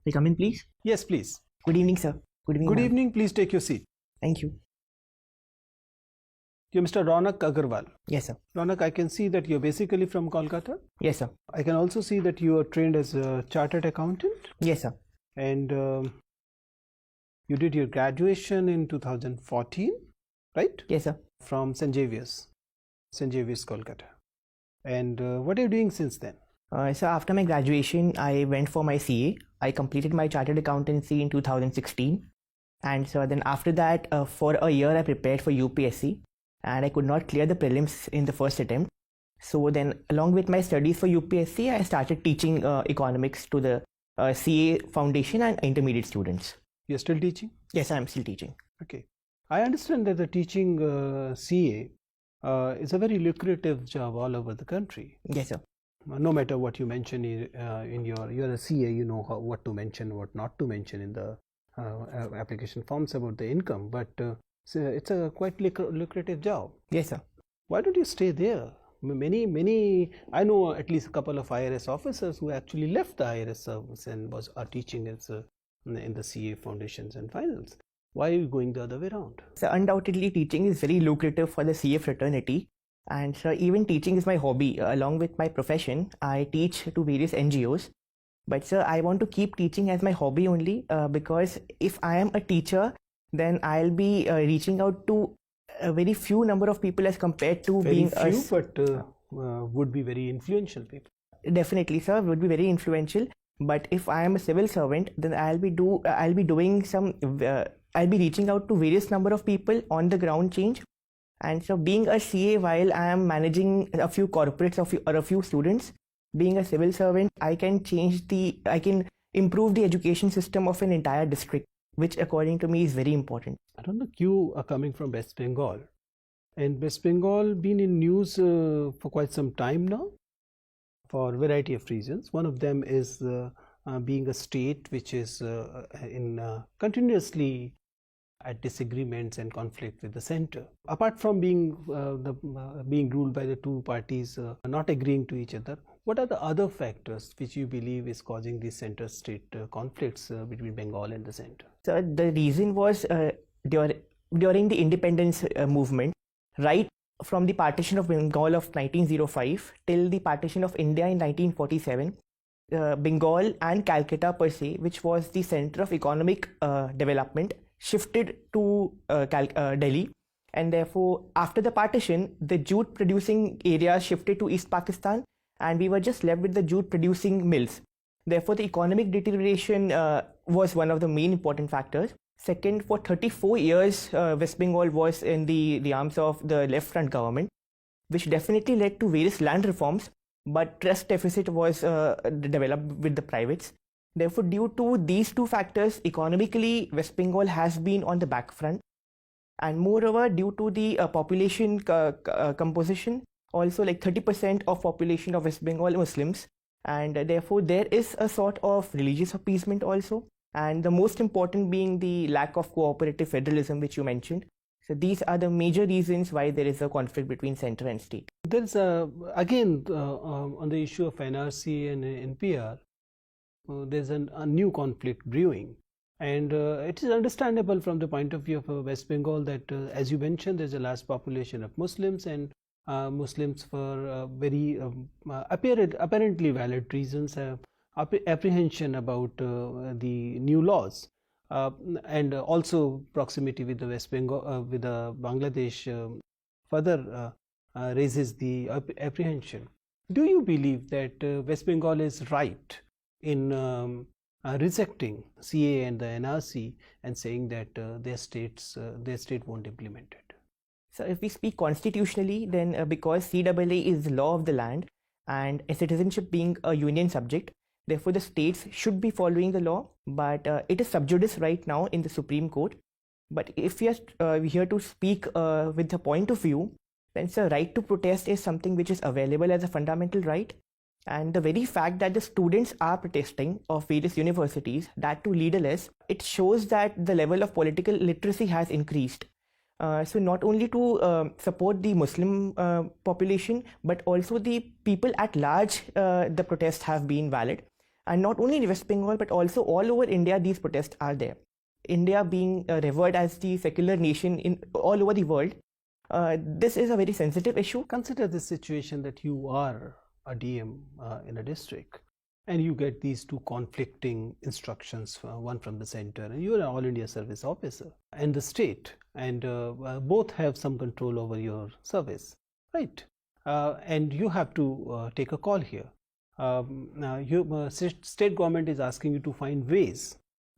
May I come in, please? Yes, please. Good evening, sir. Good evening. Good ma'am. evening. Please take your seat. Thank you. You're Mr. Ronak Agarwal. Yes, sir. Ronak, I can see that you're basically from Kolkata. Yes, sir. I can also see that you are trained as a chartered accountant. Yes, sir. And you did your graduation in 2014, right? Yes, sir. From St. Xavier's, Kolkata. And what are you doing since then? So after my graduation, I went for my CA. I completed my chartered accountancy in 2016. And so then after that, for a year, I prepared for UPSC. And I could not clear the prelims in the first attempt. So then along with my studies for UPSC, I started teaching economics to the CA foundation and intermediate students. You're still teaching? Yes, I'm still teaching. Okay. I understand that the teaching CA is a very lucrative job all over the country. Yes, sir. No matter what you mention you're a CA, you know what to mention, what not to mention in the application forms about the income, but it's a quite lucrative job. Yes, sir. Why don't you stay there? Many, I know at least a couple of IRS officers who actually left the IRS service and are teaching in the CA foundations and finals. Why are you going the other way around? So undoubtedly, teaching is very lucrative for the CA fraternity. And so even teaching is my hobby. Along with my profession, I teach to various NGOs. But sir, I want to keep teaching as my hobby only because if I am a teacher, then I'll be reaching out to a very few number of people as compared to very being few, but would be very influential people. Definitely, sir, would be very influential. But if I am a civil servant, then I'll be reaching out to various number of people on the ground change. And so being a CA, while I am managing a few corporates or a few students, being a civil servant, I can improve the education system of an entire district, which according to me is very important. I don't know, you are coming from West Bengal, and West Bengal been in news for quite some time now for a variety of reasons. One of them is being a state which is continuously at disagreements and conflict with the center. Apart from being ruled by the two parties not agreeing to each other, what are the other factors which you believe is causing these center-state conflicts between Bengal and the center? So the reason was during the independence movement, right from the partition of Bengal of 1905 till the partition of India in 1947, Bengal and Calcutta per se, which was the center of economic development, shifted to Delhi. And therefore, after the partition, the jute producing areas shifted to East Pakistan, and we were just left with the jute producing mills. Therefore, the economic deterioration was one of the main important factors. Second, for 34 years, West Bengal was in the arms of the left front government, which definitely led to various land reforms, but trust deficit was developed with the privates. Therefore, due to these two factors, economically, West Bengal has been on the back front. And moreover, due to the population composition, also like 30% of population of West Bengal Muslims, and therefore there is a sort of religious appeasement also. And the most important being the lack of cooperative federalism, which you mentioned. So these are the major reasons why there is a conflict between center and state. There's again on the issue of NRC and NPR, there's a new conflict brewing, and it is understandable from the point of view of West Bengal that as you mentioned, there's a large population of Muslims, and Muslims for very apparently valid reasons have apprehension about the new laws, and also proximity with the West Bengal with the Bangladesh further raises the apprehension. Do you believe that West Bengal is right in rejecting CA and the NRC and saying that their state won't implement it? So if we speak constitutionally, then because CAA is law of the land and a citizenship being a union subject, therefore the states should be following the law, but it is sub judice right now in the Supreme Court. But if we are here to speak with the point of view, then the right to protest is something which is available as a fundamental right. And the very fact that the students are protesting of various universities, that too leaderless, it shows that the level of political literacy has increased. So not only to support the Muslim population, but also the people at large, the protests have been valid. And not only in West Bengal, but also all over India, these protests are there. India being revered as the secular nation in all over the world, this is a very sensitive issue. Consider the situation that you are a DM in a district and you get these two conflicting instructions, one from the center, and you are an All India service officer, and the state, and both have some control over your service, right? And you have to take a call here. State government is asking you to find ways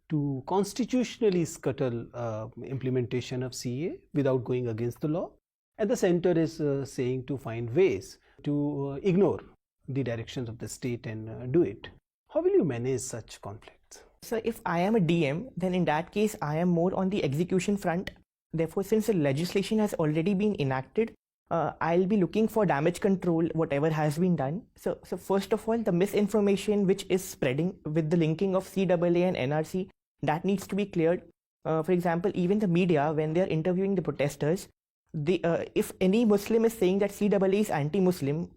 to constitutionally scuttle implementation of CA without going against the law, and the center is saying to find ways to ignore the directions of the state and do it. How will you manage such conflicts? So if I am a DM, then in that case, I am more on the execution front. Therefore, since the legislation has already been enacted, I'll be looking for damage control, whatever has been done. So first of all, the misinformation which is spreading with the linking of CAA and NRC, that needs to be cleared. For example, even the media, when they're interviewing the protesters, if any Muslim is saying that CAA is anti-Muslim,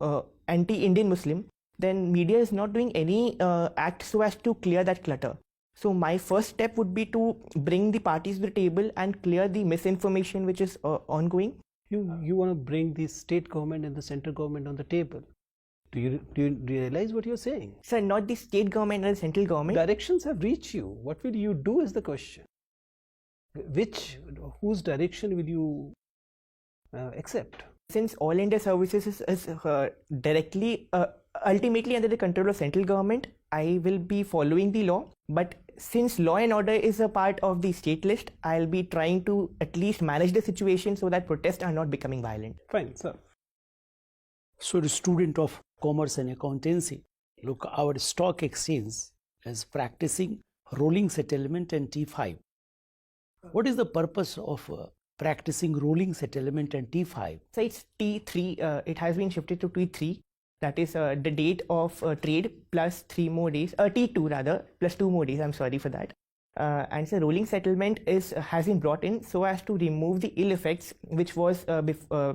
anti-Indian Muslim, then media is not doing any act so as to clear that clutter. So my first step would be to bring the parties to the table and clear the misinformation which is ongoing. You want to bring the state government and the central government on the table. Do you realize what you're saying? Sir, not the state government and the central government. Directions have reached you. What will you do is the question. Whose direction will you accept? Since All India Services is directly, ultimately under the control of central government, I will be following the law. But since law and order is a part of the state list, I'll be trying to at least manage the situation so that protests are not becoming violent. Fine, sir. So the student of commerce and accountancy, look, our stock exchange is practicing rolling settlement and T5. What is the purpose of practicing rolling settlement and T5? So it's T3, it has been shifted to T3. That is the date of trade plus 3 more days, T2 rather, plus 2 more days, I'm sorry for that. And so rolling settlement has been brought in so as to remove the ill effects which was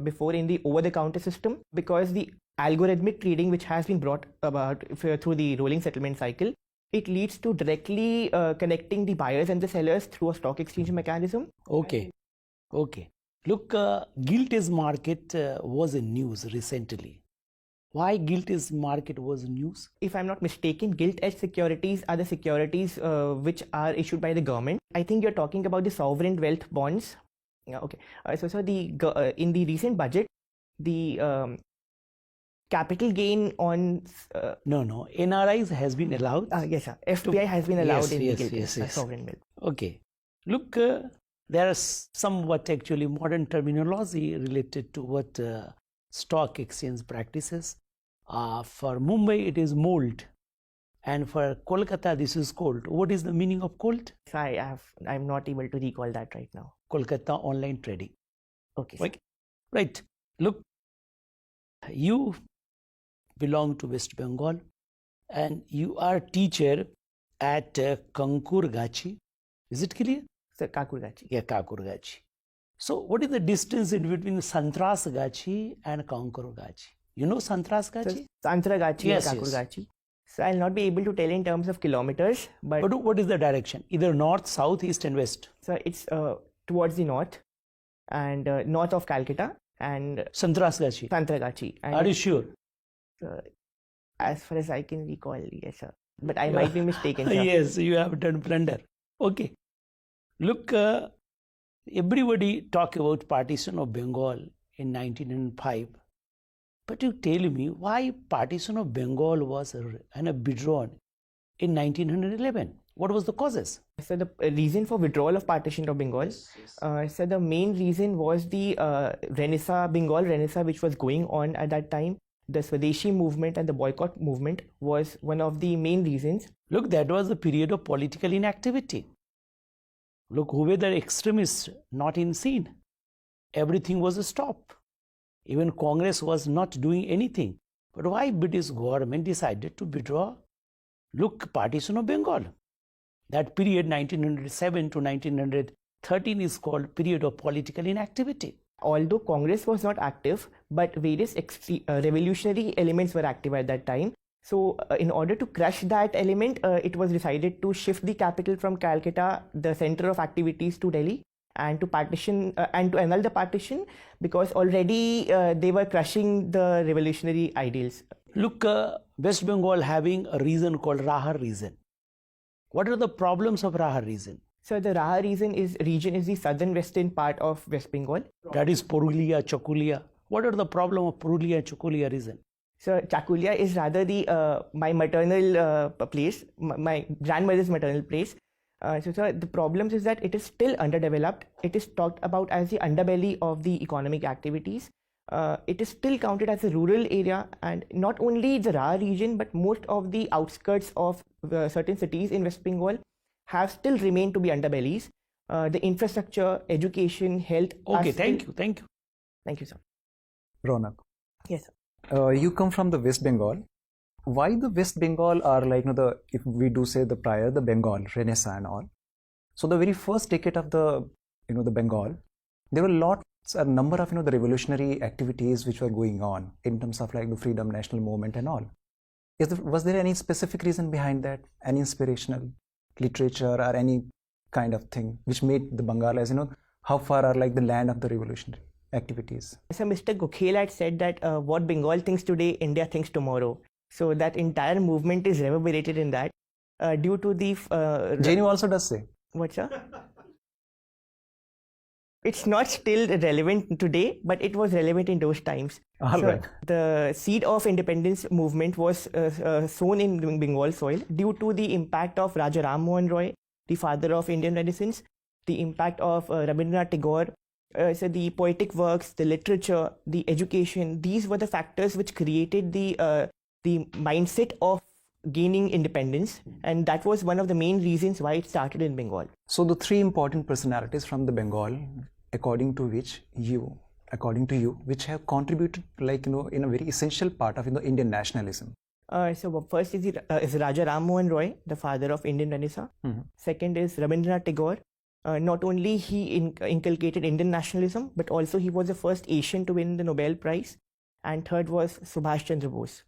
before in the over-the-counter system, because the algorithmic trading which has been brought about through the rolling settlement cycle, it leads to directly connecting the buyers and the sellers through a stock exchange mechanism. Okay. Look, gilt edge market was in news recently. Why gilt edge market was in news? If I'm not mistaken, gilt edge securities are the securities which are issued by the government. I think you're talking about the sovereign wealth bonds. Yeah, okay. So in the recent budget, the capital gain on No, NRIs has been allowed. Yes, sir. FPI has been allowed in the gilt edge yes. sovereign wealth. Okay. Look, there is somewhat actually modern terminology related to what stock exchange practices. For Mumbai, it is mold, and for Kolkata, this is colt. What is the meaning of colt? So I'm not able to recall that right now. Kolkata online trading. Okay. Right. Look, you belong to West Bengal, and you are teacher at Kankurgachi. Is it clear? Sir, Kakurgachi. Yeah, Kakurgachi. So, what is the distance in between Santrasgachi and Kankurgachi? You know Santrasgachi? Santragachi Yes, and Kakurgachi. So I'll not be able to tell in terms of kilometers, but what is the direction? Either north, south, east, and west. So it's towards the north and north of Calcutta and Santragachi. And Are you sure? As far as I can recall, yes, sir. But I might be mistaken, sir. Yes, you have done blunder. Okay. Look, everybody talk about partition of Bengal in 1905. But you tell me why partition of Bengal was withdrawn in 1911? What was the causes? So the reason for withdrawal of partition of Bengal, so the main reason was the Bengal Renaissance which was going on at that time. The Swadeshi movement and the boycott movement was one of the main reasons. Look, that was a period of political inactivity. Look, who were the extremists not in scene? Everything was stopped. Even Congress was not doing anything. But why British government decided to withdraw? Look, partition of Bengal. That period 1907 to 1913 is called period of political inactivity. Although Congress was not active, but various revolutionary elements were active at that time. So in order to crush that element, it was decided to shift the capital from Calcutta, the center of activities, to Delhi, and to partition and to annul the partition, because already they were crushing the revolutionary ideals. Look, West Bengal having a region called Raha region. What are the problems of Raha region? So the Raha region is the southern western part of West Bengal. That is Purulia, Chakulia. What are the problem of Purulia and Chakulia region? So Chakulia is rather the my maternal place, my grandmother's maternal place. So the problems is that it is still underdeveloped. It is talked about as the underbelly of the economic activities. It is still counted as a rural area, and not only the Raha region, but most of the outskirts of certain cities in West Bengal have still remained to be underbellies. The infrastructure, education, health. Okay, thank you. Thank you, sir. Ronak, Yes, sir. you come from the West Bengal. Why the West Bengal are like, if we do say the prior, the Bengal, Renaissance and all. So the very first decade of the, the Bengal, there were a number of, the revolutionary activities which were going on in terms of like the freedom, national movement and all. Was there any specific reason behind that? Any inspirational literature or any kind of thing which made the Bengal as, how far are like the land of the revolutionary activities? So Mr. Gokhale had said that what Bengal thinks today, India thinks tomorrow. So that entire movement is reverberated in that due to the... JNU also does say. What, sir? It's not still relevant today, but it was relevant in those times. Right. The seed of independence movement was sown in Bengal soil due to the impact of Raja Ram Mohan Roy, the father of Indian Renaissance, the impact of Rabindranath Tagore. So the poetic works, the literature, the education, these were the factors which created the mindset of gaining independence, and that was one of the main reasons why it started in Bengal. So the three important personalities from the Bengal, according to you, which have contributed like, in a very essential part of Indian nationalism. So first is Raja Ram Mohan Roy, the father of Indian Renaissance. Second is Rabindranath Tagore. Not only he inculcated Indian nationalism, but also he was the first Asian to win the Nobel Prize. And third was Subhash Chandra Bose.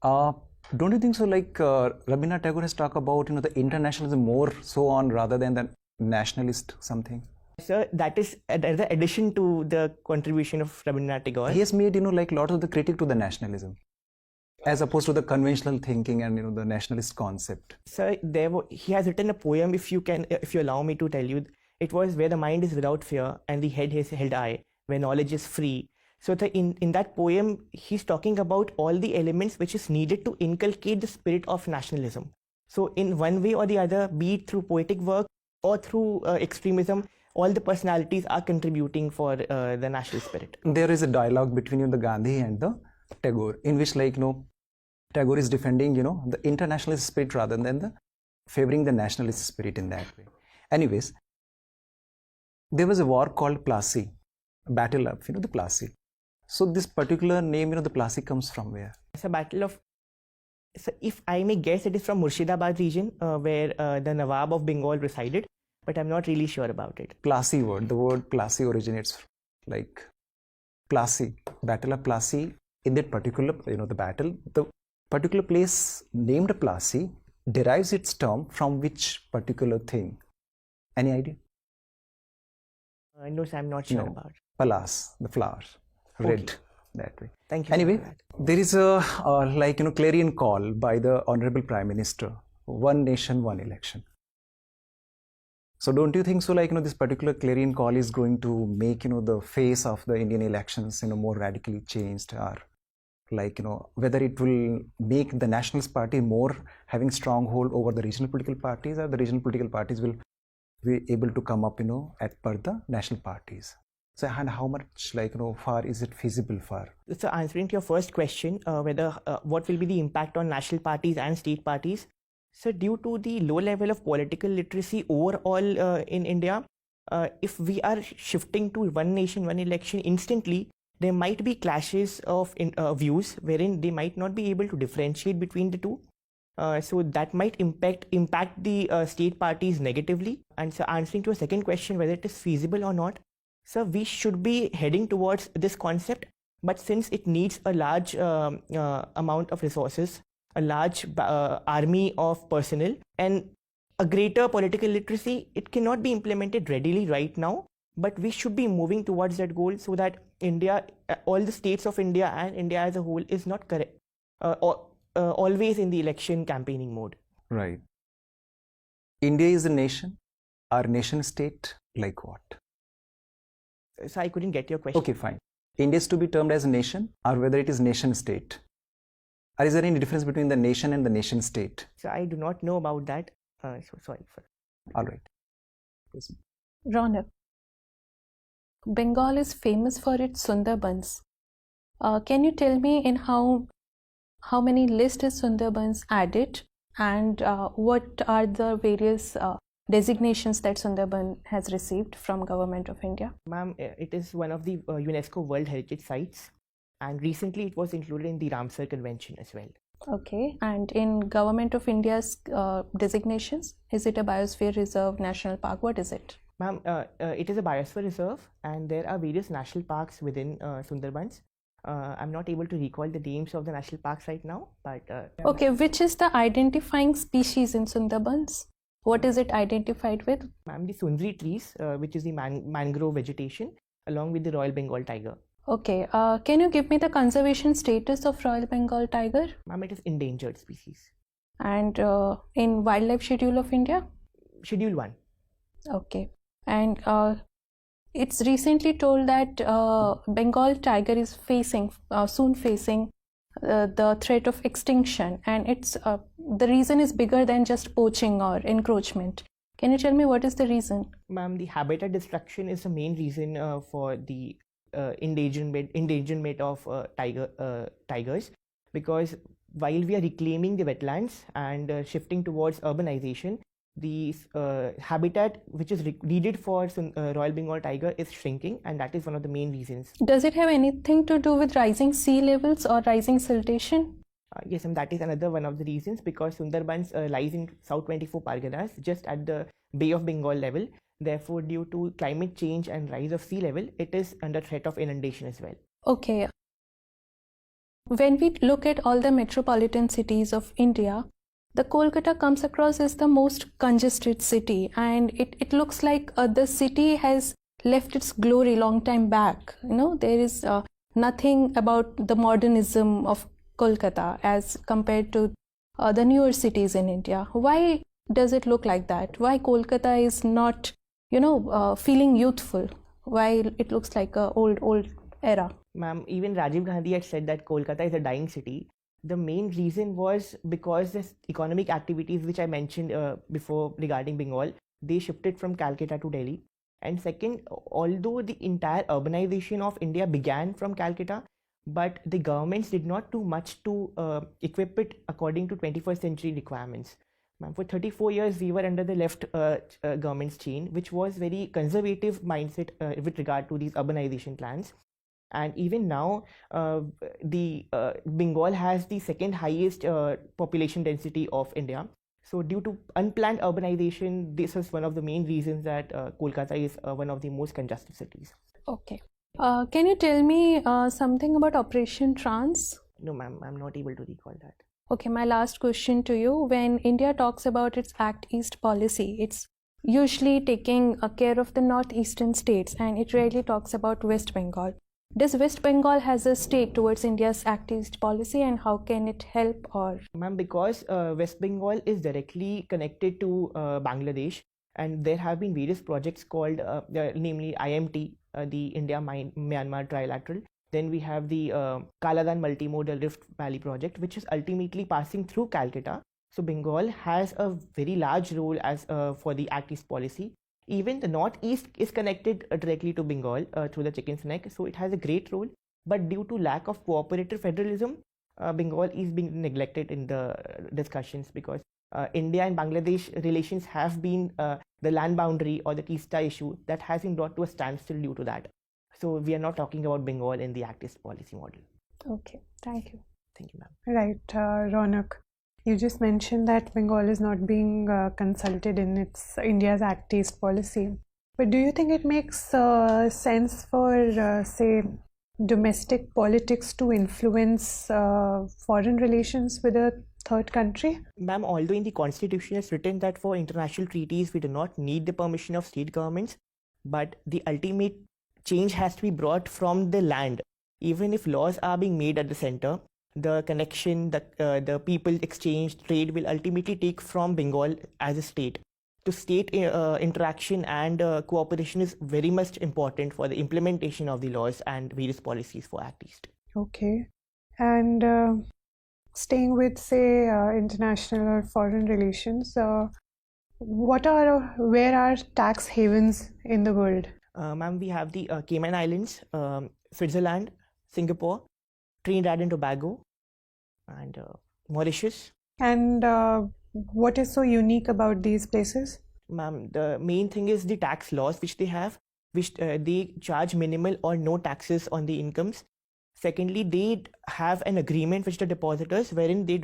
Don't you think so? Like Rabindranath Tagore has talked about the internationalism more so on rather than the nationalist something. Sir, that is the addition to the contribution of Rabindranath Tagore. He has made like lots of the critique to the nationalism, as opposed to the conventional thinking and the nationalist concept. Sir, he has written a poem. If you allow me to tell you, it was where the mind is without fear and the head is held high, where knowledge is free. So in that poem, he's talking about all the elements which is needed to inculcate the spirit of nationalism. So in one way or the other, be it through poetic work or through extremism, all the personalities are contributing for the national spirit. There is a dialogue between the Gandhi and the Tagore, in which Tagore is defending the internationalist spirit rather than favoring the nationalist spirit in that way. Anyways, there was a war called Plassey, Battle of the Plassey. So this particular name, the Plassey, comes from where? It's a battle of... So if I may guess, it is from Murshidabad region, where the Nawab of Bengal resided, but I'm not really sure about it. Plassey word, the word Plassey originates like Plassey, Battle of Plassey. In that particular, the battle, the particular place named Plassey derives its term from which particular thing? Any idea? No, sir, I'm not sure about it. Palas, the flowers. Red, Okay. that way. Thank you. Anyway, there is a clarion call by the Honorable Prime Minister, one nation, one election. So don't you think so, this particular clarion call is going to make, the face of the Indian elections, more radically changed, or whether it will make the Nationalist Party more having stronghold over the regional political parties, or the regional political parties will be able to come up, at per the national parties. So, and how much, far is it feasible for? So, answering to your first question, whether what will be the impact on national parties and state parties? So, due to the low level of political literacy overall in India, if we are shifting to one nation, one election instantly, there might be clashes of views wherein they might not be able to differentiate between the two. So that might impact the state parties negatively. And so, answering to a second question, whether it is feasible or not, so we should be heading towards this concept, but since it needs a large amount of resources, a large army of personnel, and a greater political literacy. It cannot be implemented readily right now, but we should be moving towards that goal so that India, all the states of India and India as a whole is not correct, always in the election campaigning mode. Right. India is a nation. Our nation state, like what? So I couldn't get your question. Okay, fine. India is to be termed as a nation, or whether it is nation state? Or is there any difference between the nation and the nation state? So I do not know about that. So sorry for that. All right. Yes. Ronak, Bengal is famous for its Sundarbans. Can you tell me in how many lists is Sundarbans added, and what are the various designations that Sundarban has received from Government of India? Ma'am, it is one of the UNESCO World Heritage Sites, and recently it was included in the Ramsar Convention as well. Okay, and in Government of India's designations, is it a biosphere reserve, national park? What is it? Ma'am, it is a biosphere reserve, and there are various national parks within Sundarbans. I'm not able to recall the names of the national parks right now, but Okay, which is the identifying species in Sundarbans? What is it identified with? ma'am, the Sundri trees, which is the mangrove vegetation, along with the Royal Bengal tiger. Okay, can you give me the conservation status of Royal Bengal tiger? Ma'am, it is endangered species. And in Wildlife Schedule of India? Schedule 1. Okay, and it's recently told that Bengal tiger is soon facing the threat of extinction, and it's the reason is bigger than just poaching or encroachment. Can you tell me what is the reason? Ma'am, the habitat destruction is the main reason for the endangerment of tigers, because while we are reclaiming the wetlands and shifting towards urbanization, the habitat which is needed for Royal Bengal tiger is shrinking, and that is one of the main reasons. Does it have anything to do with rising sea levels or rising siltation? Yes, and that is another one of the reasons, because Sundarbans lies in South 24 Parganas, just at the Bay of Bengal level. Therefore, due to climate change and rise of sea level, it is under threat of inundation as well. Okay. When we look at all the metropolitan cities of India, the Kolkata comes across as the most congested city, and it looks like the city has left its glory long time back. You know, there is nothing about the modernism of Kolkata as compared to the newer cities in India. Why does it look like that? Why Kolkata is not, feeling youthful? Why it looks like a old era? Ma'am, even Rajiv Gandhi had said that Kolkata is a dying city. The main reason was because the economic activities which I mentioned before regarding Bengal, they shifted from Calcutta to Delhi. And second, although the entire urbanization of India began from Calcutta, but the governments did not do much to equip it according to 21st century requirements. For 34 years, we were under the left government's chain, which was very conservative mindset with regard to these urbanization plans. And even now, Bengal has the second highest population density of India. So due to unplanned urbanization, this is one of the main reasons that Kolkata is one of the most congested cities. Okay. Can you tell me something about Operation Trans? No, ma'am, I'm not able to recall that. Okay, my last question to you. When India talks about its Act East policy, it's usually taking care of the northeastern states, and it rarely talks about West Bengal. Does West Bengal has a stake towards India's Act East policy, and how can it help? Or ma'am, because West Bengal is directly connected to Bangladesh, and there have been various projects called, namely IMT, the India-Myanmar Trilateral. Then we have the Kaladan Multimodal Rift Valley project, which is ultimately passing through Calcutta. So Bengal has a very large role as for the Act East policy. Even the northeast is connected directly to Bengal through the Chicken's Neck, so it has a great role. But due to lack of cooperative federalism, Bengal is being neglected in the discussions, because India and Bangladesh relations have been the land boundary or the Teesta issue that has been brought to a standstill due to that. So we are not talking about Bengal in the Act East policy model. okay, thank you. Thank you, ma'am. Right, Ronak. You just mentioned that Bengal is not being consulted in its India's Act East policy. But do you think it makes sense for, say, domestic politics to influence foreign relations with a third country? Ma'am, although in the constitution it's written that for international treaties we do not need the permission of state governments, but the ultimate change has to be brought from the land. Even if laws are being made at the center, the connection, the people exchange, trade will ultimately take from Bengal as a state. So state interaction and cooperation is very much important for the implementation of the laws and various policies for Act East. Okay. And staying with, say, international or foreign relations, where are tax havens in the world? Ma'am, we have the Cayman Islands, Switzerland, Singapore, Trinidad and Tobago, and Mauritius. And what is so unique about these places? Ma'am, the main thing is the tax laws which they have, which they charge minimal or no taxes on the incomes. Secondly, they have an agreement with the depositors wherein they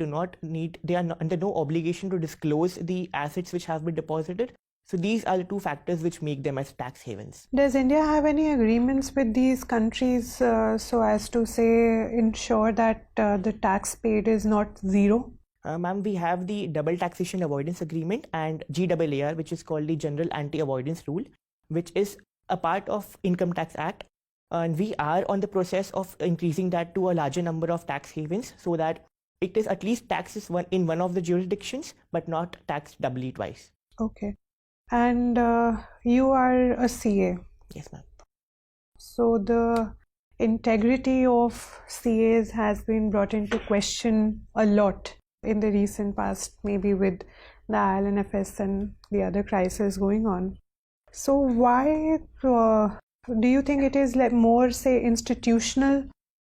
are under no obligation to disclose the assets which have been deposited. So these are the two factors which make them as tax havens. Does India have any agreements with these countries so as to say ensure that the tax paid is not zero? Ma'am, we have the Double Taxation Avoidance Agreement and GAAR, which is called the General Anti-Avoidance Rule, which is a part of Income Tax Act. And we are on the process of increasing that to a larger number of tax havens so that it is at least taxes in one of the jurisdictions, but not taxed doubly twice. Okay. And you are a CA. Yes, ma'am. So the integrity of CAs has been brought into question a lot in the recent past, maybe with the ILNFS and the other crises going on. So why do you think it is like more, say, institutional,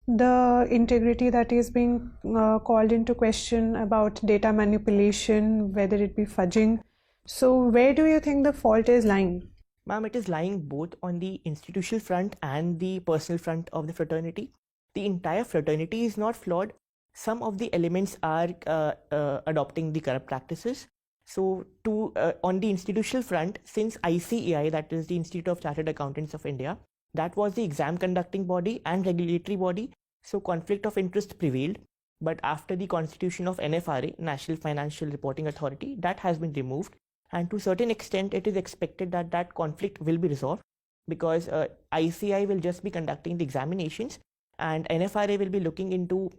the integrity that is being called into question about data manipulation, whether it be fudging? So where do you think the fault is lying? Ma'am, it is lying both on the institutional front and the personal front of the fraternity. The entire fraternity is not flawed. Some of the elements are adopting the corrupt practices. So on the institutional front, since ICAI, that is the Institute of Chartered Accountants of India, that was the exam conducting body and regulatory body, so conflict of interest prevailed. But after the constitution of NFRA, National Financial Reporting Authority, that has been removed. And to a certain extent, it is expected that that conflict will be resolved because ICAI will just be conducting the examinations and NFRA will be looking into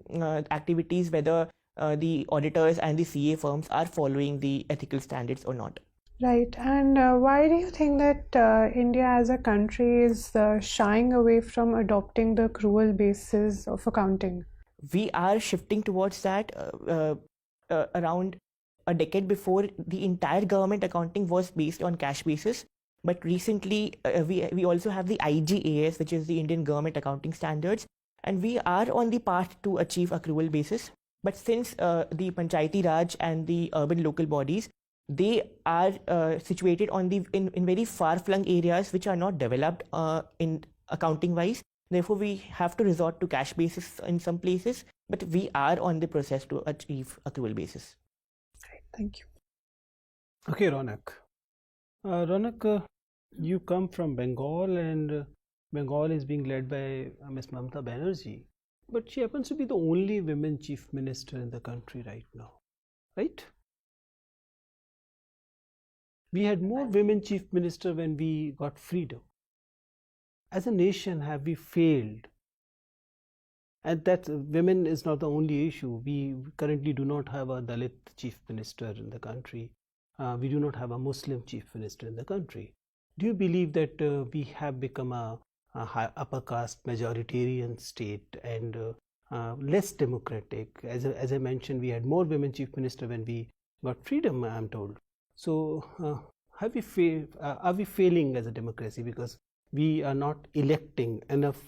activities whether the auditors and the CA firms are following the ethical standards or not. Right. And why do you think that India as a country is shying away from adopting the accrual basis of accounting? We are shifting towards that. Around a decade before, the entire government accounting was based on cash basis. But recently, we also have the IGAS, which is the Indian Government Accounting Standards. And we are on the path to achieve accrual basis. But since the Panchayati Raj and the urban local bodies, they are situated in very far-flung areas which are not developed in accounting-wise. Therefore, we have to resort to cash basis in some places, but we are on the process to achieve accrual basis. Right. Thank you. Okay, Ronak. Ronak, you come from Bengal and Bengal is being led by Ms. Mamata Banerjee. But she happens to be the only women chief minister in the country right now, right? We had more women chief minister when we got freedom. As a nation, have we failed? And that women is not the only issue. We currently do not have a Dalit chief minister in the country. We do not have a Muslim chief minister in the country. Do you believe that we have become a high upper caste majoritarian state and less democratic? As I mentioned, we had more women chief minister when we got freedom, I am told. So are we failing as a democracy because we are not electing enough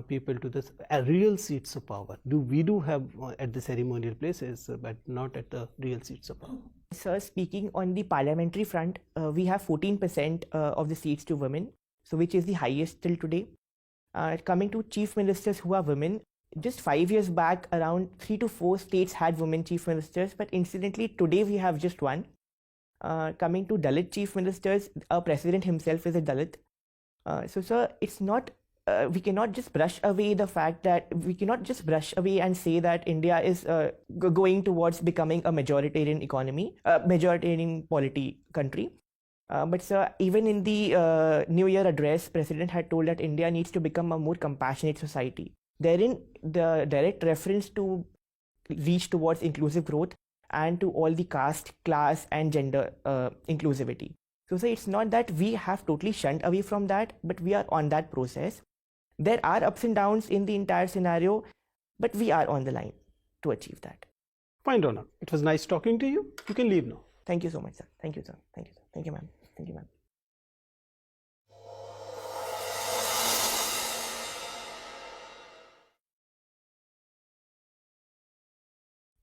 people to the real seats of power? We do have at the ceremonial places, but not at the real seats of power. Sir, speaking on the parliamentary front, we have 14% of the seats to women, so which is the highest till today. Coming to chief ministers who are women, just 5 years back, around 3 to 4 states had women chief ministers, but incidentally today we have just one. Coming to Dalit chief ministers, our president himself is a Dalit. So sir, it's not we cannot just brush away the fact that we cannot just brush away and say that India is going towards becoming a majoritarian economy, majoritarian polity country. But sir, even in the New Year address, President had told that India needs to become a more compassionate society. Therein, the direct reference to reach towards inclusive growth and to all the caste, class, and gender inclusivity. So, sir, it's not that we have totally shunned away from that, but we are on that process. There are ups and downs in the entire scenario, but we are on the line to achieve that. Fine, Ronak. It was nice talking to you. You can leave now. Thank you so much, sir. Thank you, sir. Thank you, sir. Thank you, ma'am. Thank you, ma'am.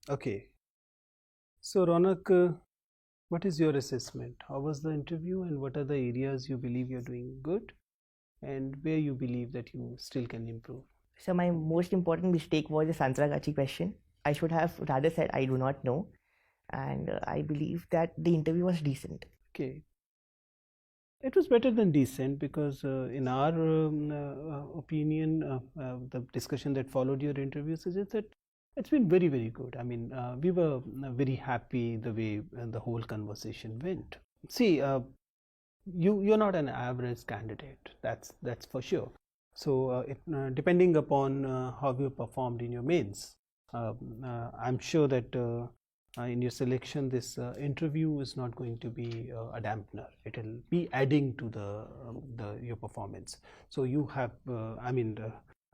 Okay. So, Ronak, what is your assessment? How was the interview, and what are the areas you believe you're doing good, and where you believe that you still can improve? So my most important mistake was the Santragachi question. I should have rather said I do not know, and I believe that the interview was decent. Okay. It was better than decent because in our opinion, the discussion that followed your interview suggests that it's been very, very good. I mean, we were very happy the way the whole conversation went. See, you're not an average candidate. That's for sure. So depending upon how you performed in your mains, I'm sure that in your selection, this interview is not going to be a dampener. It will be adding to your performance. So you have,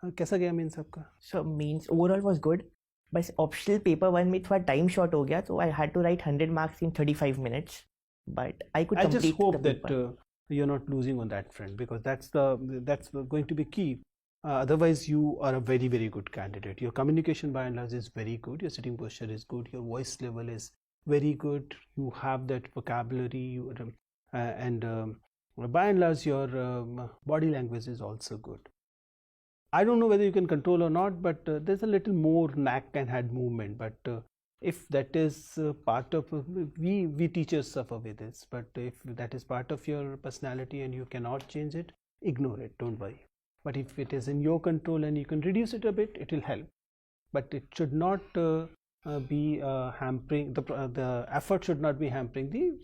कैसा गया means आपका? So means overall was good, but optional paper one में थोड़ा time short हो गया, so I had to write 100 marks in 35 minutes. But I could complete just hope the that paper. You're not losing on that front, because that's going to be key. Otherwise, you are a very, very good candidate. Your communication by and large is very good. Your sitting posture is good. Your voice level is very good. You have that vocabulary, and by and large, your body language is also good. I don't know whether you can control or not, but there's a little more neck and head movement. But if that is part of, we teachers suffer with this, but if that is part of your personality and you cannot change it, ignore it, don't worry. But if it is in your control and you can reduce it a bit, it will help. But it should not be hampering, the effort should not be hampering the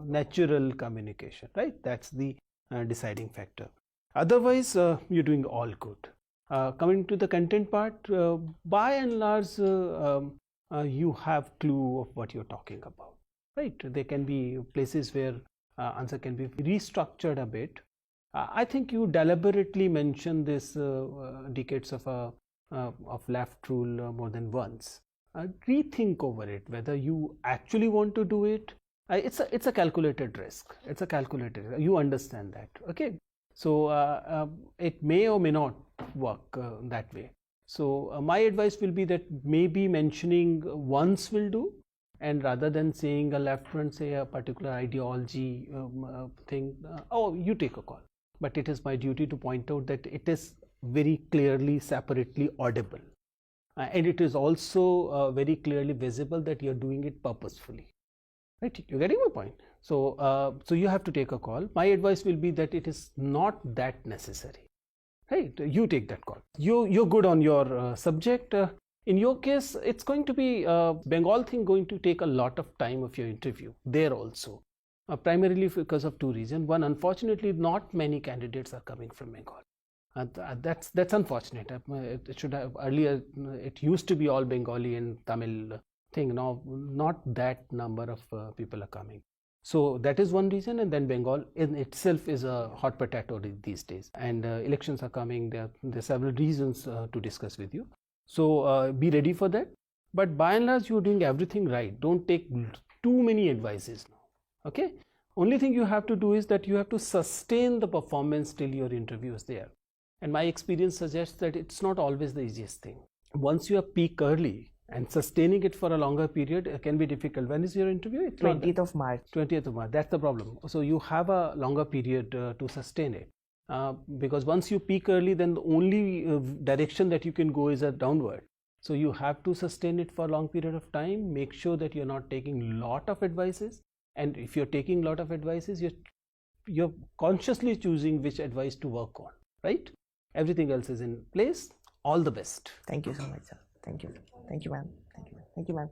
natural communication, right? That's the deciding factor. Otherwise, you're doing all good. Coming to the content part, by and large, you have clue of what you're talking about, right? There can be places where answer can be restructured a bit. I think you deliberately mentioned this decades of left rule more than once. Rethink over it whether you actually want to do it. It's a calculated risk. It's a calculated. You understand that, okay? So it may or may not work that way. So my advice will be that maybe mentioning once will do, and rather than saying a left front, say a particular ideology thing, oh, you take a call. But it is my duty to point out that it is very clearly, separately audible. And it is also very clearly visible that you are doing it purposefully. Right? You're getting my point. So, so you have to take a call. My advice will be that it is not that necessary. Right? You take that call. You're good on your subject. In your case, it's going to be Bengal thing going to take a lot of time of your interview there also. Primarily because of two reasons. One, unfortunately, not many candidates are coming from Bengal. That's unfortunate. It should have earlier. It used to be all Bengali and Tamil thing. Now, not that number of people are coming. So that is one reason, and then Bengal in itself is a hot potato these days. And elections are coming. There are several reasons to discuss with you. So be ready for that. But by and large, you're doing everything right. Don't take too many advices now. Okay. Only thing you have to do is that you have to sustain the performance till your interview is there. And my experience suggests that it's not always the easiest thing. Once you have peak early, and sustaining it for a longer period can be difficult. When is your interview? 20th of March. 20th of March. That's the problem. So you have a longer period to sustain it. Because once you peak early, then the only direction that you can go is a downward. So you have to sustain it for a long period of time. Make sure that you're not taking lot of advices. And if you're taking lot of advices, you're consciously choosing which advice to work on, right? Everything else is in place. All the best. Thank you so much, sir. Thank you. Thank you, ma'am. Thank you, ma'am. Thank you, ma'am.